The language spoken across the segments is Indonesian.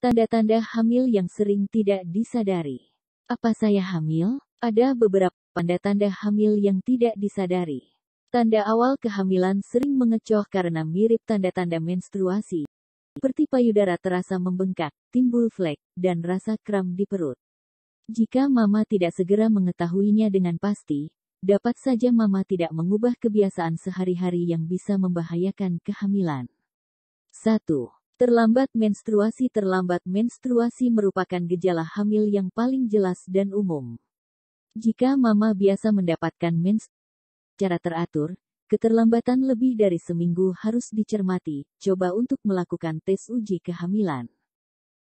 Tanda-tanda hamil yang sering tidak disadari. Apa saya hamil? Ada beberapa tanda-tanda hamil yang tidak disadari. Tanda awal kehamilan sering mengecoh karena mirip tanda-tanda menstruasi, seperti payudara terasa membengkak, timbul flek, dan rasa kram di perut. Jika mama tidak segera mengetahuinya dengan pasti, dapat saja mama tidak mengubah kebiasaan sehari-hari yang bisa membahayakan kehamilan. 1. Terlambat menstruasi. Terlambat menstruasi merupakan gejala hamil yang paling jelas dan umum. Jika mama biasa mendapatkan menstruasi secara teratur, keterlambatan lebih dari seminggu harus dicermati. Coba untuk melakukan tes uji kehamilan.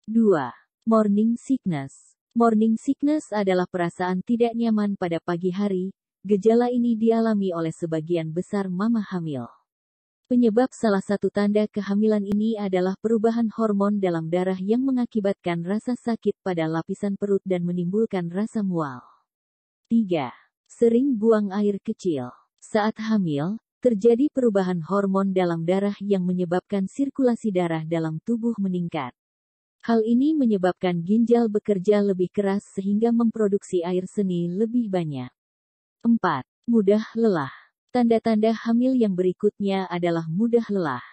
2. Morning sickness. Morning sickness adalah perasaan tidak nyaman pada pagi hari. Gejala ini dialami oleh sebagian besar mama hamil. Penyebab salah satu tanda kehamilan ini adalah perubahan hormon dalam darah yang mengakibatkan rasa sakit pada lapisan perut dan menimbulkan rasa mual. 3. Sering buang air kecil. Saat hamil, terjadi perubahan hormon dalam darah yang menyebabkan sirkulasi darah dalam tubuh meningkat. Hal ini menyebabkan ginjal bekerja lebih keras sehingga memproduksi air seni lebih banyak. 4. Mudah lelah. Tanda-tanda hamil yang berikutnya adalah mudah lelah.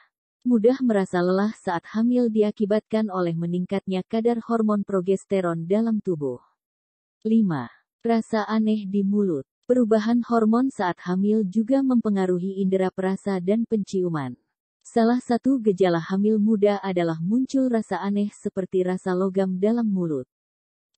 Mudah merasa lelah saat hamil diakibatkan oleh meningkatnya kadar hormon progesteron dalam tubuh. 5. Rasa aneh di mulut. Perubahan hormon saat hamil juga mempengaruhi indera perasa dan penciuman. Salah satu gejala hamil muda adalah muncul rasa aneh seperti rasa logam dalam mulut.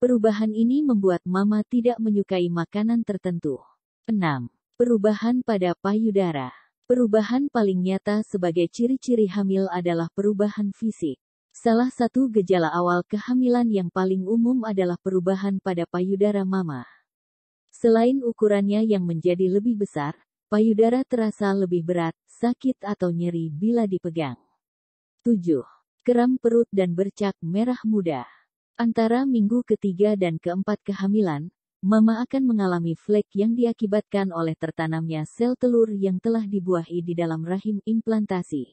Perubahan ini membuat mama tidak menyukai makanan tertentu. 6. Perubahan pada payudara. Perubahan paling nyata sebagai ciri-ciri hamil adalah perubahan fisik. Salah satu gejala awal kehamilan yang paling umum adalah perubahan pada payudara mama. Selain ukurannya yang menjadi lebih besar, payudara terasa lebih berat, sakit atau nyeri bila dipegang. 7. Kram perut dan bercak merah muda. Antara minggu ketiga dan keempat kehamilan, mama akan mengalami flek yang diakibatkan oleh tertanamnya sel telur yang telah dibuahi di dalam rahim implantasi.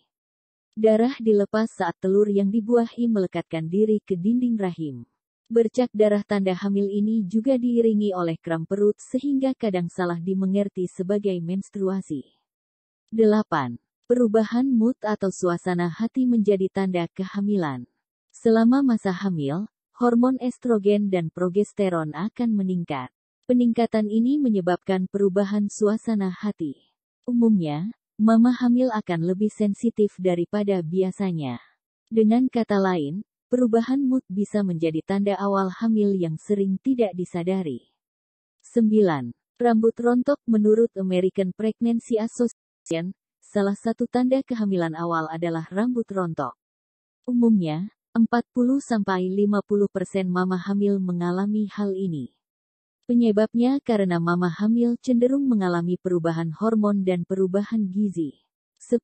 Darah dilepas saat telur yang dibuahi melekatkan diri ke dinding rahim. Bercak darah tanda hamil ini juga diiringi oleh kram perut sehingga kadang salah dimengerti sebagai menstruasi. 8. Perubahan mood atau suasana hati menjadi tanda kehamilan. Selama masa hamil, hormon estrogen dan progesteron akan meningkat. Peningkatan ini menyebabkan perubahan suasana hati. Umumnya, mama hamil akan lebih sensitif daripada biasanya. Dengan kata lain, perubahan mood bisa menjadi tanda awal hamil yang sering tidak disadari. 9. Rambut rontok. Menurut American Pregnancy Association, salah satu tanda kehamilan awal adalah rambut rontok. Umumnya, 40-50% mama hamil mengalami hal ini. Penyebabnya karena mama hamil cenderung mengalami perubahan hormon dan perubahan gizi. 10.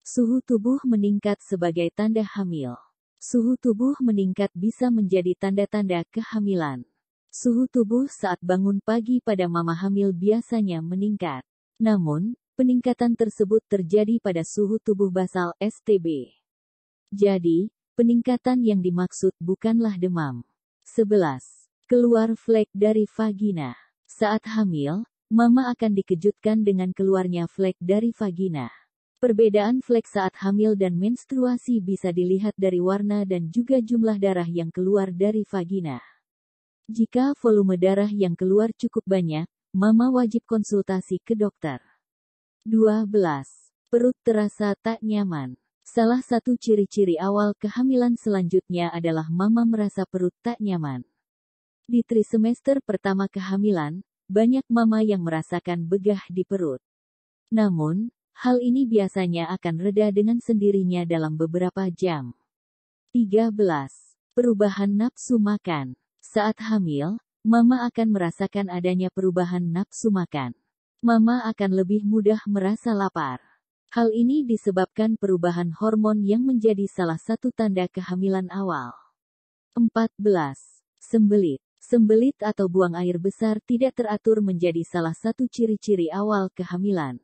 Suhu tubuh meningkat sebagai tanda hamil. Suhu tubuh meningkat bisa menjadi tanda-tanda kehamilan. Suhu tubuh saat bangun pagi pada mama hamil biasanya meningkat. Namun, peningkatan tersebut terjadi pada suhu tubuh basal (STB). Jadi, peningkatan yang dimaksud bukanlah demam. 11. Keluar flek dari vagina. Saat hamil, mama akan dikejutkan dengan keluarnya flek dari vagina. Perbedaan flek saat hamil dan menstruasi bisa dilihat dari warna dan juga jumlah darah yang keluar dari vagina. Jika volume darah yang keluar cukup banyak, mama wajib konsultasi ke dokter. 12. Perut terasa tak nyaman. Salah satu ciri-ciri awal kehamilan selanjutnya adalah mama merasa perut tak nyaman. Di trisemester pertama kehamilan, banyak mama yang merasakan begah di perut. Namun, hal ini biasanya akan reda dengan sendirinya dalam beberapa jam. 13. Perubahan nafsu makan. Saat hamil, mama akan merasakan adanya perubahan nafsu makan. Mama akan lebih mudah merasa lapar. Hal ini disebabkan perubahan hormon yang menjadi salah satu tanda kehamilan awal. 14. Sembelit. Sembelit atau buang air besar tidak teratur menjadi salah satu ciri-ciri awal kehamilan.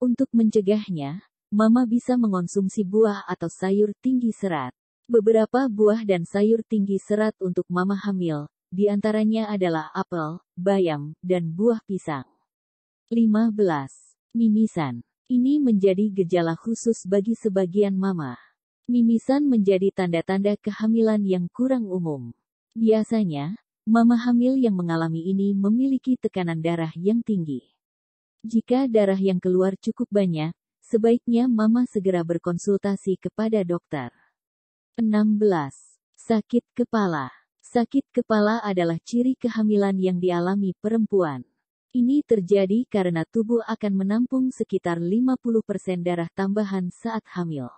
Untuk mencegahnya, mama bisa mengonsumsi buah atau sayur tinggi serat. Beberapa buah dan sayur tinggi serat untuk mama hamil, di antaranya adalah apel, bayam, dan buah pisang. 15. Mimisan. Ini menjadi gejala khusus bagi sebagian mama. Mimisan menjadi tanda-tanda kehamilan yang kurang umum. Biasanya, mama hamil yang mengalami ini memiliki tekanan darah yang tinggi. Jika darah yang keluar cukup banyak, sebaiknya mama segera berkonsultasi kepada dokter. 16. Sakit kepala. Sakit kepala adalah ciri kehamilan yang dialami perempuan. Ini terjadi karena tubuh akan menampung sekitar 50% darah tambahan saat hamil.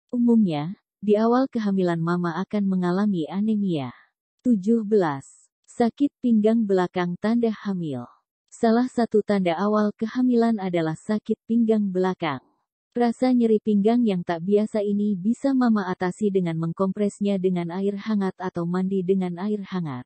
Umumnya, di awal kehamilan mama akan mengalami anemia. 17. Sakit pinggang belakang tanda hamil. Salah satu tanda awal kehamilan adalah sakit pinggang belakang. Rasa nyeri pinggang yang tak biasa ini bisa mama atasi dengan mengkompresnya dengan air hangat atau mandi dengan air hangat.